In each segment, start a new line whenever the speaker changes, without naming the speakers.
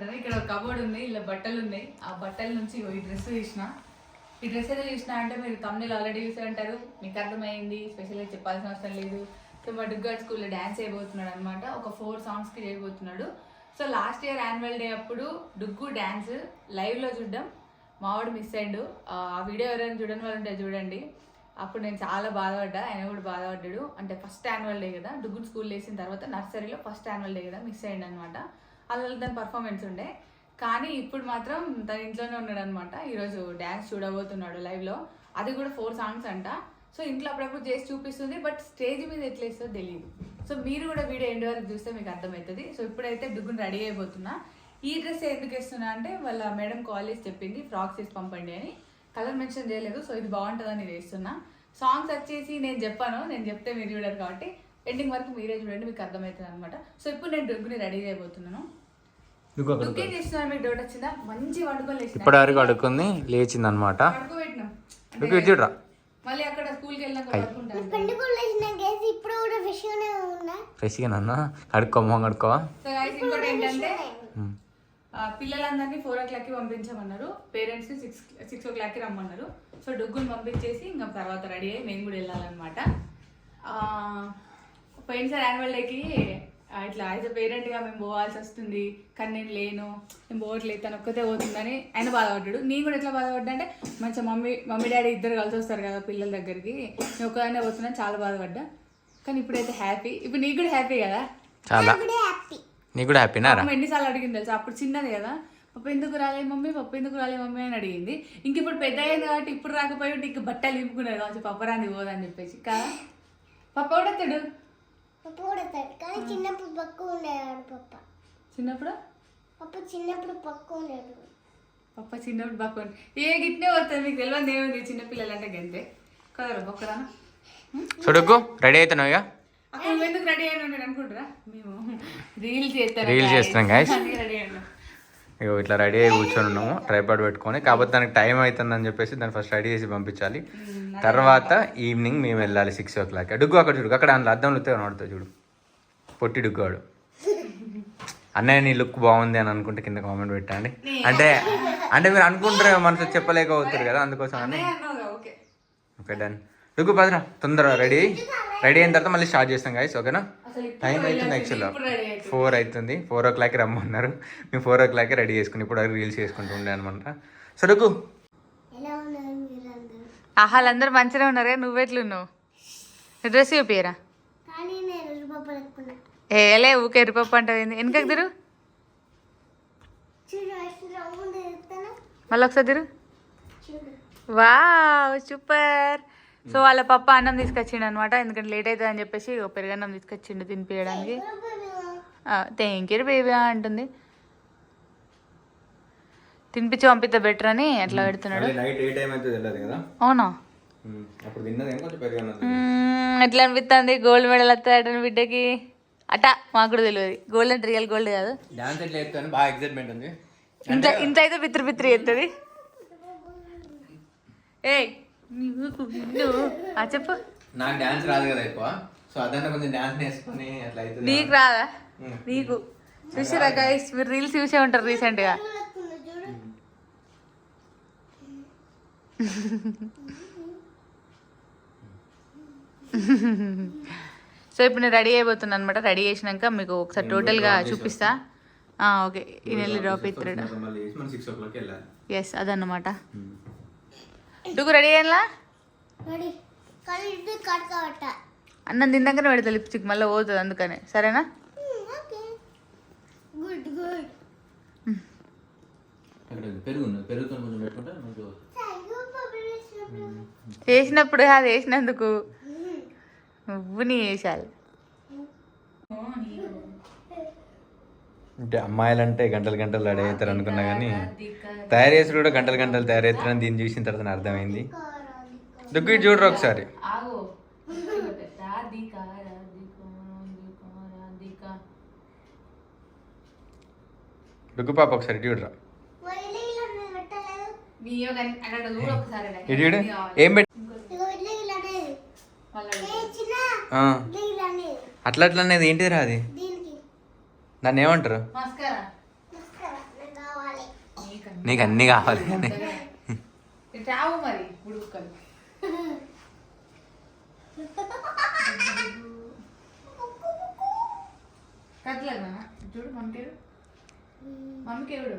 ఉంటుంది. ఇక్కడ ఒక కబోర్డ్ ఉంది, ఇలా బట్టలు ఉన్నాయి. ఆ బట్టల నుంచి ఈ డ్రెస్ తీసిన. ఈ డ్రెస్ ఏదో చూసిన అంటే మీరు తమ్ముళ్ళు ఆల్రెడీ చూసే ఉంటారు, మీకు అర్థమైంది, స్పెషల్గా చెప్పాల్సిన అవసరం లేదు. సో మా డుగ్గాడ్ స్కూల్లో డ్యాన్స్ చేయబోతున్నాడు అనమాట. ఒక 4 సాంగ్స్కి చేయబోతున్నాడు. So last year annual day అప్పుడు డుగ్గు డ్యాన్స్ లైవ్లో చూడడం మావాడు మిస్ అయ్యాడు. ఆ వీడియో ఎవరైనా చూడని వాళ్ళు ఉంటే చూడండి. అప్పుడు నేను చాలా బాధపడ్డా, ఆయన కూడా బాధపడ్డాడు. అంటే ఫస్ట్ యాన్యువల్ డే కదా, డుగ్గు స్కూల్ వేసిన తర్వాత నర్సరీలో ఫస్ట్ యాన్యువల్ డే కదా, మిస్ అయ్యాడు అనమాట. అలా దాని పర్ఫార్మెన్స్ ఉండే. కానీ ఇప్పుడు మాత్రం తన ఇంట్లోనే ఉన్నాడు అనమాట. ఈరోజు డ్యాన్స్ చూడబోతున్నాడు లైవ్లో. అది కూడా 4 సాంగ్స్ అంట. సో ఇంట్లో అప్పుడప్పుడు చేసి చూపిస్తుంది, బట్ స్టేజ్ మీద ఎట్లా ఇస్తుందో తెలియదు. సో మీరు కూడా వీడియో ఎండ్ వరకు చూస్తే మీకు అర్థమవుతుంది. సో ఇప్పుడైతే డుగ్గుని రెడీ అయిపోతున్నా. ఈ డ్రెస్ ఎందుకు వేస్తున్నా అంటే వాళ్ళ మేడం కాల్ చేసి చెప్పింది ఫ్రాక్స్ వేసి పంపండి అని. కలర్ మెన్షన్ చేయలేదు. సో ఇది బాగుంటుందని నేను వేస్తున్నా. సాంగ్స్ వచ్చేసి నేను చెప్పాను, నేను చెప్తే మీరు చూడరు కాబట్టి ఎండింగ్ వరకు మీరే చూడండి, మీకు అర్థమవుతుంది అనమాట. సో ఇప్పుడు నేను డుగ్గుని రెడీ అయిపోతున్నాను. డుగ్గు చేస్తున్నాను, మీకు డౌట్ వచ్చిందా? మంచి వండుకొని
ఇప్పటి వరకు అడుక్కుంది, లేచింది అనమాట.
పడుకోబెట్టినాం మళ్ళీ అక్కడ స్కూల్కి వెళ్ళాక
ఫ్రెష్గా కడుక్కోమో కడుక్కోవా.
సో గైస్ ఇంకోటి ఏంటంటే పిల్లలందరినీ 4 o'clockకి పంపించమన్నారు. పేరెంట్స్ని 6 o'clockకి రమ్మన్నారు. సో డుగ్గుని పంపించేసి ఇంకా తర్వాత రెడీ అయ్యి మేము కూడా వెళ్ళాలన్నమాట. పోయినసారి యాన్యువల్ డేకి ఇట్లా యాజ్ అ పేరెంట్గా మేము పోవాల్సి వస్తుంది, కానీ నేను లేను, నేను పోవట్లేదు, తను ఒక్కతే పోతుందని ఆయన బాధపడ్డాడు. నేను కూడా ఎట్లా బాధపడ్డా అంటే మంచిగా మమ్మీ డాడీ ఇద్దరు కలిసి వస్తారు కదా పిల్లల దగ్గరికి, నేను ఒక్కదాన్నే పోతున్నాను, చాలా బాధపడ్డా. కానీ ఇప్పుడైతే హ్యాపీ. ఇప్పుడు నీకు కూడా హ్యాపీ కదా?
చాలా నీకు కూడా హ్యాపీనా?
ఎన్నిసార్లు అడిగింది తెలుసా? అప్పుడు చిన్నది కదా, పప్పు ఎందుకు రాలే మమ్మీ, పప్పు ఎందుకు రాలే మమ్మీ అని అడిగింది. ఇంక ఇప్పుడు పెద్ద అయింది కాబట్టి ఇప్పుడు రాకపోయి నీకు బట్టలు నింపుకున్నారు కావచ్చు, పప్పు రాంది పోదని చెప్పేసి కదా. పప్పు కూడా తెడు
కానీ చిన్నప్పుడు పక్కు ఉండేవాడు పప్ప.
చిన్నప్పుడు
చిన్నప్పుడు పక్కు ఉండేవాడు
పప్ప. చిన్నప్పుడు పక్కు ఏ గిట్నే వస్తుంది, మీకు తెలియదు ఏముంది చిన్నపిల్లలు అంటే గంతే కదా. ఒక్కదానా
చూడకు రెడీ అవుతున్నావు ఇక.
అప్పుడు ఎందుకు రెడీ అయినా ఉన్నాడు అనుకుంటారా? మేము రీల్స్
చేస్తున్నాం గాయస్.
రెడీ అయినా
ఇగో ఇట్లా రెడీ అయ్యి కూర్చొని ఉన్నాము ట్రైపాడ్ పెట్టుకొని. కాకపోతే దానికి టైం అవుతుందని చెప్పేసి దాన్ని ఫస్ట్ రెడీ చేసి పంపించాలి. తర్వాత ఈవినింగ్ మేము వెళ్ళాలి 6 o'clock. డుగ్గు అక్కడ చూడు, అక్కడ అందులో అద్దంలో కనబడుతుంది చూడు, పొట్టి డుగ్గాడు. అన్నయ్య నీ లుక్ బాగుంది అని అనుకుంటే కింద కామెంట్ పెట్టండి. అంటే మీరు అనుకుంటారు మనసు చెప్పలేకపోతారు కదా, అందుకోసం అని. Okay done. డుగ్గు పదరా తొందరగా రెడీ అయిన తర్వాత మళ్ళీ స్టార్ట్ చేస్తాం గాయస్, ఓకేనా? టైం అవుతుంది యాక్చువల్గా 4 అవుతుంది. 4 o'clockకి రమ్మన్నారు. మేము 4 o'clockకి రెడీ చేసుకుని ఇప్పుడు రీల్స్ చేసుకుంటూ ఉండే అనమాట. సో డుగ్గు
వాళ్ళందరూ మంచిగా ఉన్నారు, నువ్వెట్లున్నావు? డ్రెస్ చూపియరా? ఏలే ఊకే ఎరుపప్పు అంటావు, వెనకకి తిరు, మళ్ళీ ఒకసారి తిరు. Wow super. సో వాళ్ళ పప్ప అన్నం తీసుకొచ్చిండు అనమాట, ఎందుకంటే లేట్ అవుతుంది అని చెప్పేసి పెరుగన్నం తీసుకొచ్చిండు తినిపించడానికి. థ్యాంక్ యూ బేబీ అంటుంది. తినిపించి పంపితే బెటర్ అని అట్లా పెడుతున్నాడు. అవునా? ఎట్లా అనిపిస్తుంది? గోల్డ్ మెడల్ వస్తాడట బిడ్డకి అట. మాకు కూడా తెలియదు, గోల్డ్ అంటే రియల్ గోల్డ్ కాదు. ఇంత అయితే పిత్రి ఎత్తుంది. ఏ చెప్పు.
నాకు డాన్స్ రాదు కదా ఎక్కువ, సో అదన్నా కొంచెం డాన్స్ నేర్చుకుని అట్లా అయితే.
నీకు రాదా? నీకు చూసారా గైస్, మీరు రీల్స్ చూసే ఉంటారు రీసెంట్ గా. సో ఇప్పుడు నేను రెడీ అయిపోతున్నాను అనమాట. రెడీ చేసినాక మీకు ఒకసారి టోటల్గా చూపిస్తా. ఓకే ఈ నెల డ్రాప్ అవుతాడు. ఎస్ అదన్నమాట. డుగ్గు రెడీ అయ్యాలా? అన్నం తిన్నాకనే పెడతా లిప్స్టిక్, మళ్ళీ పోతుంది అందుకనే. సరేనా? చేసినప్పుడు అది వేసినందుకు నువ్వు నీ వేసాలి.
అంటే అమ్మాయిలు అంటే గంటలు రెడీ అవుతారు అనుకున్నా కానీ తయారు చేసి కూడా గంటలు తయారవుతారని దీన్ని చూసిన తర్వాత అర్థమైంది. దుగ్గు చూడరు ఒకసారి. డుగ్గు పాప ఒకసారి చూడరా. చూడు ఏం పెట్టి అట్లా అనేది ఏంటిది రా? అది దాన్ని ఏమంటారు? నీకు అన్నీ కావాలి కానీ
రావు మరి ఉడుకలు కట్లేదా చూడు మమ్మీకి ఎవడు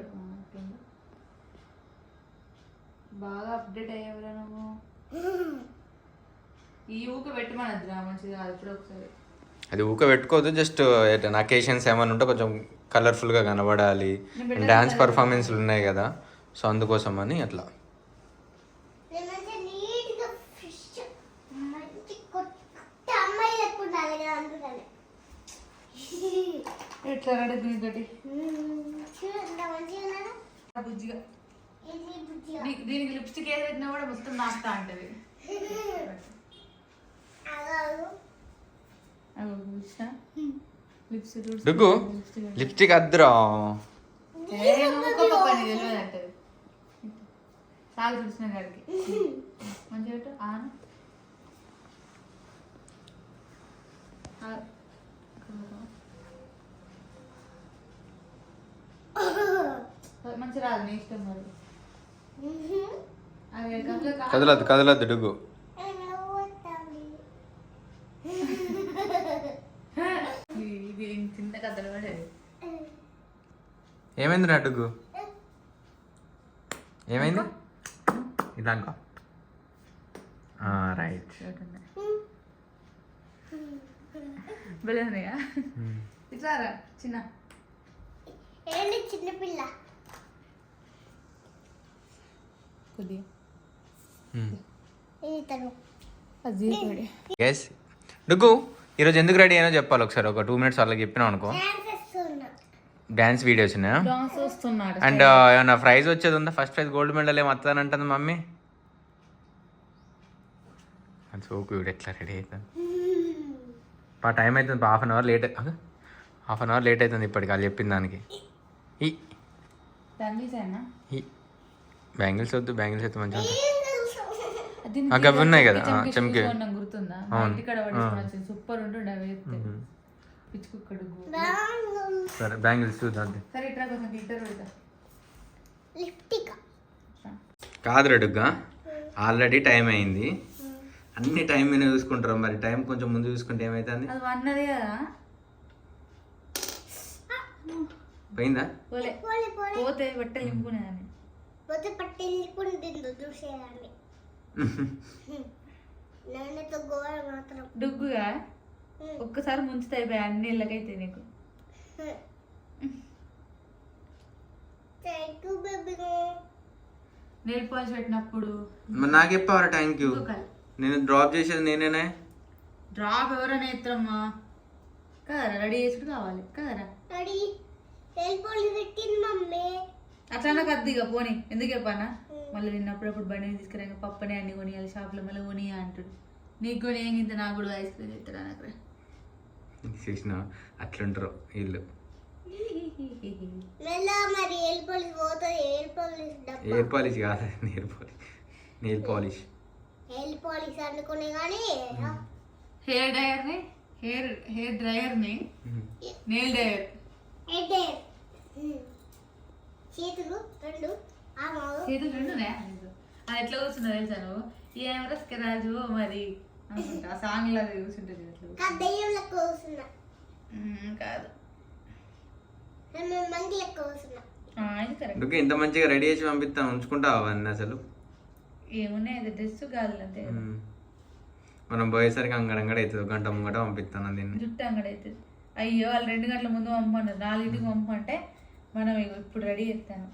బాగా అప్డేట్ అయ్యేవరా నువ్వు ఈ ఊక పెట్టమనద్దురా మంచిది కాదు ఇప్పుడు ఒకసారి
అది ఊక పెట్టుకోవద్దు, జస్ట్ అకేషన్స్ ఏమైనా ఉంటే కొంచెం కలర్ఫుల్గా కనబడాలి, డ్యాన్స్ పర్ఫార్మెన్స్లు ఉన్నాయి కదా, సో అందుకోసం అని అట్లా.
ఎట్లా రెడీ బుజ్జిగా దీనికి లిప్స్టిక్ ఏది పెట్టినా కూడా మొత్తం నాకుతా అంటది.
డుగ్గు లిప్స్టిక్ అద్దురా
తెలియదు అంటది. చాలా చూసిన గారికి మంచిగా ఆను మంచి రాదు నీ ఇష్టం మరి.
కదలద్దు కదలద్దు డుగ్గు.
ఇది చిన్న కథలు పడేది.
ఏమైంది రా డుగ్గు? ఏమైంది? ఇలా అనుకో. రైట్.
బెలూనయా ఇట్లారా చిన్న
చిన్నపిల్ల
కొద్దిగా
గైస్ డుగ్గు ఈరోజు ఎందుకు రెడీ అయినా చెప్పాలి ఒకసారి, ఒక 2 minutes వాళ్ళకి చెప్పినావు అనుకో. డాన్స్ వీడియోస్ ఉన్నాయా? అండ్ ఏమన్నా ప్రైజ్ వచ్చేది ఉందా? ఫస్ట్ ప్రైజ్ గోల్డ్ మెడల్ ఏమి వస్తుందంటుంది మమ్మీ. అది సోకు వీడు ఎట్లా రెడీ అవుతుంది. టైం అవుతుంది, హాఫ్ అన్ అవర్ లేట్ అవుతుంది ఇప్పటికి వాళ్ళు చెప్పిన దానికి. ఈ బ్యాంగిల్స్ వద్దు, బ్యాంగిల్స్ అయితే మంచిగా అవి ఉన్నాయి కదా చెంకి.
గుర్తుందా? సూపర్ ఉంటుండే అవి పిచ్చుకుక్కడు.
సరే బ్యాంగిల్స్ చూద్దాం.
సరే ఇట్లా కొంచెం గిట్టర్
కాదు రెడుగ్గా, ఆల్రెడీ టైం అయింది, అన్ని టైం మీద చూసుకుంటారు. మరి టైం కొంచెం ముందు చూసుకుంటే ఏమైతుంది?
అది అన్నది కదా
పోయిందా?
పోతే బట్టలు నింపుకునేదాన్ని.
పోతే పట్టెలు నింపుకుంటుంది చూసేదాన్ని. నాన్నతో గోవా మాత్రం
డుగ్గుగా ఒక్కసారి ముంచుతా అయిపోయి అన్ని ఇళ్ళకైతే నీకు. నెయిల్ పాలిష్ పెట్టినప్పుడు
నాకు చెప్పావరా థ్యాంక్ యూ. నేను డ్రాప్ చేసేది నేనేనే.
డ్రాప్ ఎవరైనా ఎత్తరమ్మా కదరా, రెడీ చేసుడు కావాలి కదరా.
రెడీ నెయిల్ పాలిష్ పెట్టింది మమ్మీ.
అట్లా నాకు అద్దిగా పోనీ ఎందుకు చెప్పానా, మళ్ళీ నిన్నప్పుడప్పుడు బండి తీసుకురాక పప్పని అన్ని కొనియాలి షాప్లో, మళ్ళీ కొనియా అంటాడు. నీకు కొని ఏం ఇంత నాకు కూడా ఐస్ క్రీమ్ చెప్తారా నాకు
చూసిన అట్లుంటారు వీళ్ళు. ఎయిర్ పాలిష్ కాదు, నెయిల్ పాలిష్
అనుకునే కానీ
హెయిర్ డ్రైయర్ని హెయిర్ డ్రైయర్ని నెయిల్ డ్రైయర్
చేతులు రెండు
రెండునే. అది ఎట్లా కూర్చున్నా తెలుసాను, ఏమరా స్కరాజు మరి అనుకుంటా ఆ సాంగ్ లాగా కూర్చుంటుంది కాదు.
ఇంత మంచిగా రెడీ చేసి పంపిస్తాను, ఉంచుకుంటావా అవన్నీ అసలు?
ఏమున్నాయి అది డ్రెస్ కాదు అంతే.
మనం పోయేసరికి అంగడంగడ అవుతుంది, 1 గంట ముంగట పంపిస్తాను దీన్ని.
జుట్టు అంగడ అవుతుంది. అయ్యో వాళ్ళు 2 గంటల ముందు పంపన్నారు, 4ంటికి పంపంటే మనం ఇప్పుడు రెడీ చేస్తాను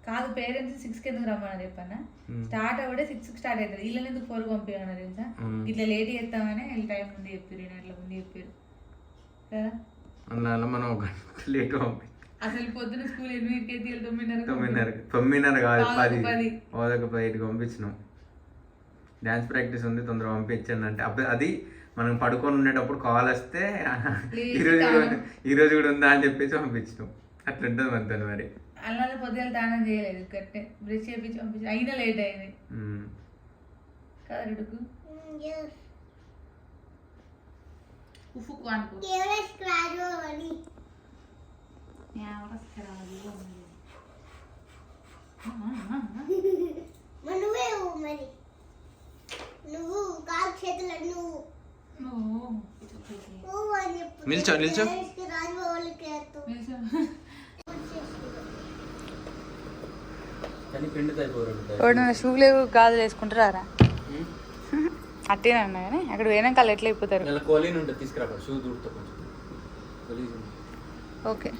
కాదు. పేరెంట్స్ 6కి ఎందుకు రమ్మని చెప్పానా, స్టార్ట్ అవ్వడే 6కి స్టార్ట్ అవుతుంది. వీళ్ళని ఎందుకు 4కి పంపించమన్నా తెలుసా, ఇట్లా లేట్ చేస్తామని వీళ్ళు టైం ముందు చెప్పారు, అట్లా ముందు చెప్పారు కదా.
అందువల్ల మనం 1 గంట లేట్ పంపి
అసలు పొద్దున స్కూల్ 8కి
9:30 కాదు 10:10కి పంపించినాం. డ్యాన్స్ ప్రాక్టీస్ ఉంది తొందరగా పంపించండి అంటే అప్పుడు అది మనం పడుకొని ఉండేటప్పుడు కాల్ వస్తే ఈరోజు కూడా ఉందా అని చెప్పేసి పంపించినాం. అట్లా ఉంటుంది మనతో. మరి
అలా పొద్దున దానం చేయలేదు, కట్టే బ్రష్ చేయించి పంపించి అయినా లేట్ అయింది కదా. రెడుకు ఉఫుకు అనుకో
మరి నువ్వే మరి నువ్వు కాలు చేతులు నువ్వు అని చెప్పు.
నిల్చో నిల్చో.
రాజుబాబులకి
షూ లేవు గాజులు వేసుకుంటారా అట్టేనా అన్నా కానీ అక్కడ పోయినాక వాళ్ళు ఎట్లా అయిపోతారు. ఓకే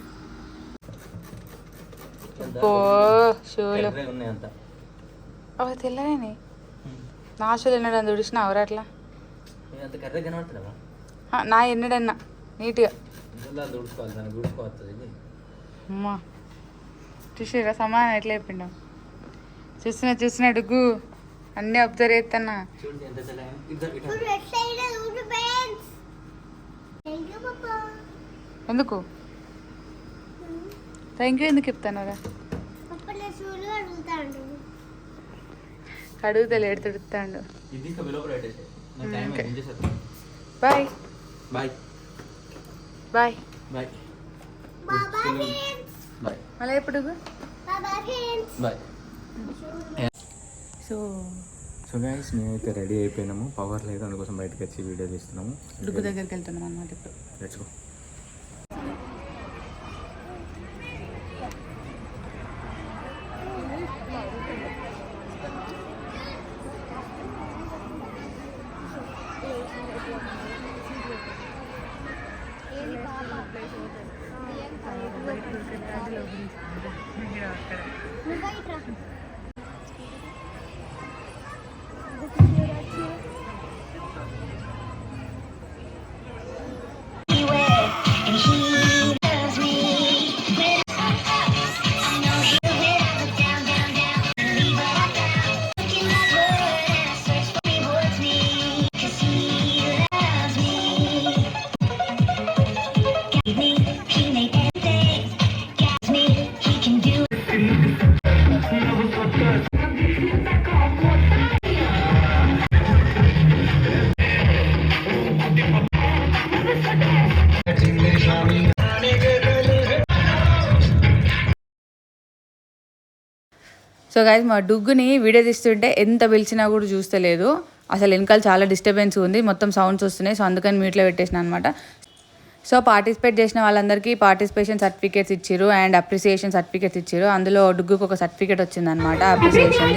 షూలు అవి తెల్లనే నా షూలు ఎన్నడన్నా తుడిచిన ఎవరు అట్లా నా ఎన్నడన్నా నీట్గా అమ్మా చూసారా సమానం ఎట్లా అయిపోయిండు. చూసిన డుగ్గు అన్నీ అబ్జర్వ్ చేస్తున్నా. ఎందుకు థ్యాంక్ యూ ఎందుకు చెప్తాను కడుగుతలే ఎడుతాడు. బాయ్
బాయ్
బాయ్
బాయ్
మళ్ళీ ఎప్పుడు
బాయ్. సో గైస్ మేమైతే రెడీ అయిపోయినాము. పవర్ లేదు అందుకోసం బయటకు వచ్చి వీడియో తీస్తున్నాము.
డుగ్గు దగ్గరికి వెళ్తున్నాం అన్నమాట ఇప్పుడు.
Let's go.
సో గైస్ మా డుగ్గుని వీడియో తీస్తుంటే ఎంత పిలిచినా కూడా చూస్తలేదు. అసలు వెనకాల చాలా డిస్టర్బెన్స్ ఉంది, మొత్తం సౌండ్స్ వస్తున్నాయి. సో అందుకని మ్యూట్లో పెట్టేసిన అనమాట. సో పార్టిసిపేట్ చేసిన వాళ్ళందరికీ పార్టిసిపేషన్ సర్టిఫికేట్స్ ఇచ్చారు అండ్ అప్రిసియేషన్ సర్టిఫికేట్స్ ఇచ్చారు. అందులో డుగ్గుకు ఒక సర్టిఫికేట్ వచ్చిందనమాట అప్రిసియేషన్.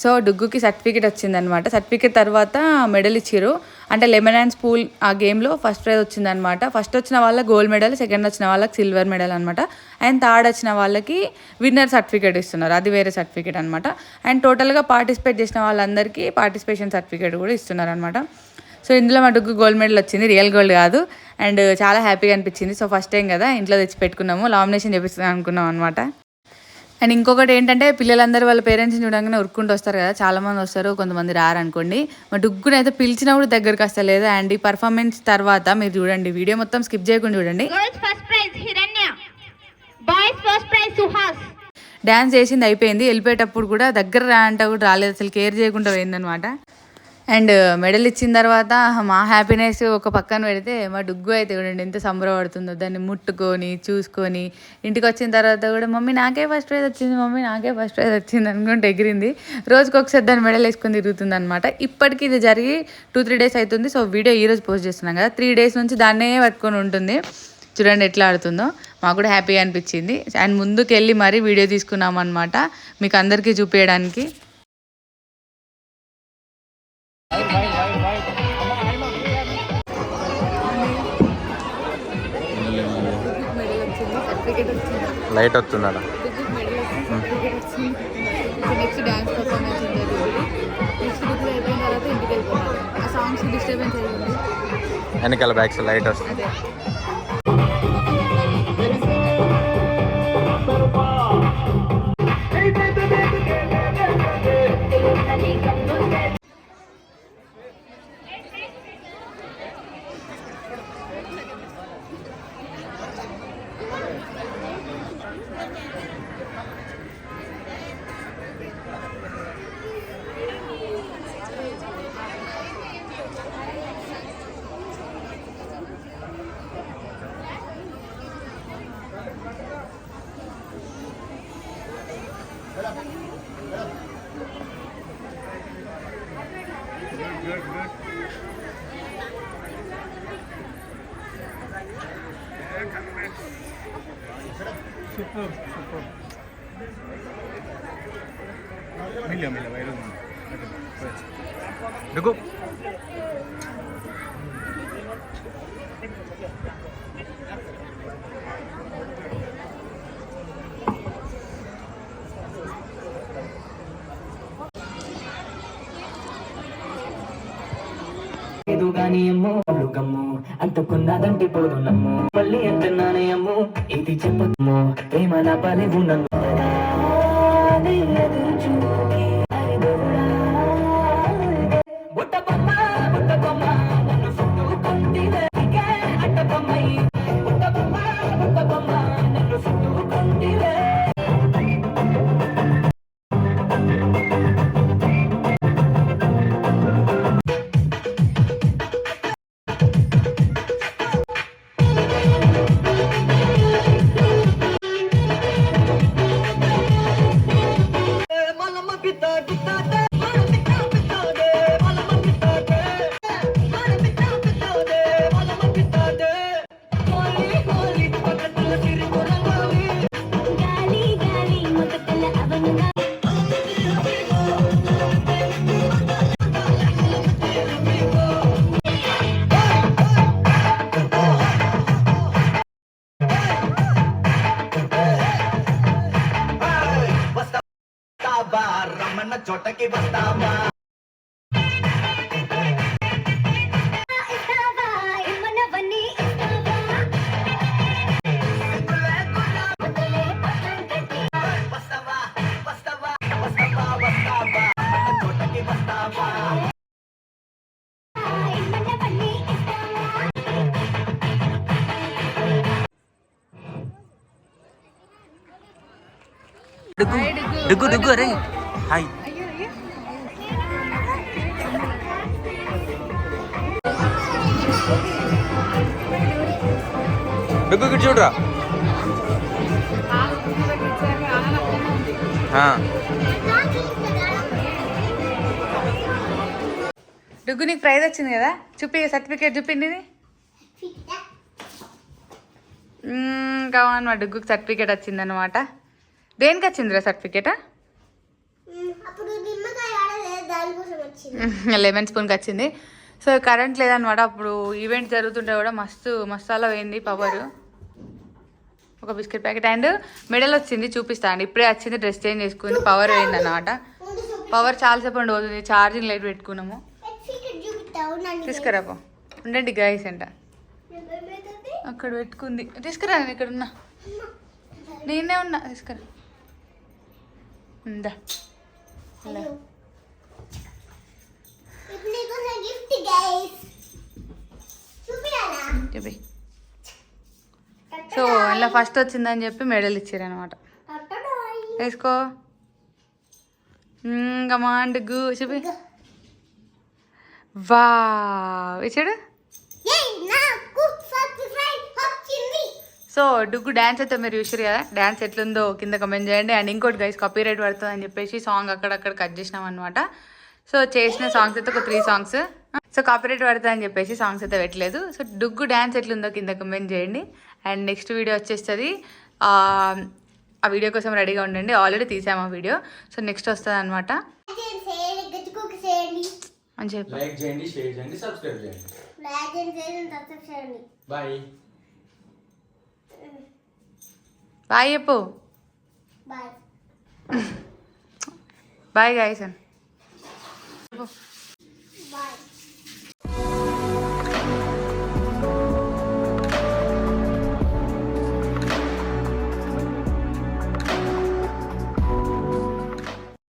సో డుగ్గుకి సర్టిఫికేట్ వచ్చిందనమాట. సర్టిఫికేట్ తర్వాత మెడల్ ఇచ్చారు. అంటే లెమన్ అండ్ స్పూన్ ఆ గేమ్లో ఫస్ట్ ప్రైజ్ వచ్చిందనమాట. ఫస్ట్ వచ్చిన వాళ్ళకి గోల్డ్ మెడల్, సెకండ్ వచ్చిన వాళ్ళకి సిల్వర్ మెడల్ అనమాట. అండ్ థర్డ్ వచ్చిన వాళ్ళకి విన్నర్ సర్టిఫికేట్ ఇస్తున్నారు, అది వేరే సర్టిఫికేట్ అనమాట. అండ్ టోటల్గా పార్టిసిపేట్ చేసిన వాళ్ళందరికీ పార్టిసిపేషన్ సర్టిఫికేట్ కూడా ఇస్తున్నారు అనమాట. సో ఇందులో మా డుగ్గు గోల్డ్ మెడల్ వచ్చింది, రియల్ గోల్డ్ కాదు. అండ్ చాలా హ్యాపీగా అనిపించింది. సో ఫస్ట్ టైం కదా ఇంట్లో తెచ్చి పెట్టుకున్నాము, లామినేషన్ చేపిస్తాం అనుకున్నాం అనమాట. అండ్ ఇంకొకటి ఏంటంటే పిల్లలందరూ వాళ్ళ పేరెంట్స్ని చూడగానే ఉరుక్కుంటూ వస్తారు కదా, చాలామంది వస్తారు, కొంతమంది రారనుకోండి. మా డుగ్గుని అయితే పిలిచినా కూడా దగ్గరికి వస్తలేదు. అండ్ ఈ పర్ఫార్మెన్స్ తర్వాత మీరు చూడండి, వీడియో మొత్తం స్కిప్ చేయకుండా చూడండి. డ్యాన్స్ చేసింది అయిపోయింది, వెళ్ళిపోయేటప్పుడు కూడా దగ్గర రా అంటే కూడా రాలేదు, అసలు కేర్ చేయకుండా పోయిందనమాట. అండ్ మెడల్ ఇచ్చిన తర్వాత మా హ్యాపీనెస్ ఒక పక్కన పెడితే మా డుగ్గు అయితే చూడండి ఎంత సంబరపడుతుందో, దాన్ని ముట్టుకొని చూసుకొని ఇంటికి వచ్చిన తర్వాత కూడా మమ్మీ నాకే ఫస్ట్ ప్రైజ్ వచ్చింది, మమ్మీ నాకే ఫస్ట్ ప్రైజ్ వచ్చింది అనుకుంటే ఎగిరింది. రోజుకి ఒకసారి దాన్ని మెడల్ వేసుకొని తిరుగుతుంది అనమాట. ఇప్పటికీ ఇది జరిగి 2-3 డేస్ అవుతుంది. సో వీడియో ఈరోజు పోస్ట్ చేస్తున్నాం కదా, 3 డేస్ నుంచి దాన్నే పట్టుకొని ఉంటుంది. చూడండి ఎట్లా ఆడుతుందో, మాకు కూడా హ్యాపీగా అనిపించింది. అండ్ ముందుకు వెళ్ళి మరీ వీడియో తీసుకున్నాం అనమాట మీకు అందరికీ చూపించడానికి.
లైట్ వస్తున్నాడా
నెక్స్ట్ డాన్స్ పర్ఫార్మెన్స్ ఉంటుంది. నెక్స్ట్ డుగ్గు అయిపోయిన తర్వాత ఇంటికి వెళ్ళిపోవాలి. ఆ సాంగ్స్ డిస్టర్బెన్స్ అయ్యింది,
వెనకాల బ్యాక్ సైడ్ లైట్ వస్తుంది. డుగ్గు
గాని అమ్మో గమ్ము అంటుకున్నదంటే పోదు నమ్ము మళ్ళీ అంటున్నానే అమ్ము ఇది చెప్పమ్మో ప్రేమ నా పలివు నన్ను బుట్ట బొమ్మ నన్ను చుట్టుకుంటివే అట్ట బొమ్మై బుట్ట బొమ్మ నన్ను చుట్టుకుంటివే రమ్మన్న చోటకి వస్తావా చోటకి వస్తావా
డుగ్గు డుగ్గు అరే హాయ్ డుగ్గు ఇక్కడ చూడరా
డుగ్గు నీకు ప్రైజ్ వచ్చింది కదా చూపి సర్టిఫికేట్ చూపింది కావాలి మా డుగ్గుకి సర్టిఫికేట్ వచ్చింది అనమాట. దేనికి వచ్చిందిరా సర్టిఫికేట్?
అప్పుడు నిమ్మకాయ ఆడలేదు దానికోసం వచ్చింది.
లెమన్ స్పూన్కి వచ్చింది. సో కరెంట్ లేదనమాట. అప్పుడు ఈవెంట్ జరుగుతుంటే కూడా మసాలా పోయింది పవర్. ఒక బిస్కెట్ ప్యాకెట్ అండ్ మెడల్ వచ్చింది చూపిస్తా అండి. ఇప్పుడే వచ్చింది, డ్రెస్ చేంజ్ చేసుకుంది, పవర్ పోయింది అన్నమాట. పవర్ చాలాసేపు పోతుంది, ఛార్జింగ్ లైట్ పెట్టుకున్నాము. తీసుకురాపో ఉండండి గైస్ అంట అక్కడ పెట్టుకుంది. తీసుకురా నేను ఇక్కడ ఉన్నా, నేనే ఉన్నా, తీసుకురా. ఉందా చెప్పి. సో ఇలా ఫస్ట్ వచ్చిందని చెప్పి మెడల్ ఇచ్చారనమాట. వేసుకో కమాండ్ గు చెప్పి. వా ఇచ్చాడు. సో డుగ్గు డ్యాన్స్ అయితే మీరు చూసారు కదా, డ్యాన్స్ ఎట్లుందో కింద కమెంట్ చేయండి. అండ్ ఇంకోటి గైస్ కాపీరైట్ పడుతుంది అని చెప్పేసి సాంగ్ అక్కడక్కడ కట్ చేసినాం అనమాట. సో చేసిన సాంగ్స్ అయితే ఒక 3 సాంగ్స్. సో కాపీరైట్ పడుతుంది అని చెప్పేసి సాంగ్స్ అయితే పెట్టలేదు. సో డుగ్గు డ్యాన్స్ ఎట్లుందో కింద కమెంట్ చేయండి. అండ్ నెక్స్ట్ వీడియో వచ్చేస్తుంది. ఆ వీడియో కోసం రెడీగా ఉండండి, ఆల్రెడీ తీసాము ఆ వీడియో. సో నెక్స్ట్ వస్తుంది అనమాట అని చెప్పి.
లైక్ చేయండి, షేర్ చేయండి, సబ్స్క్రైబ్ చేయండి. బాయ్
బాయ్ చెప్పు. Bye guys.
బాయ్.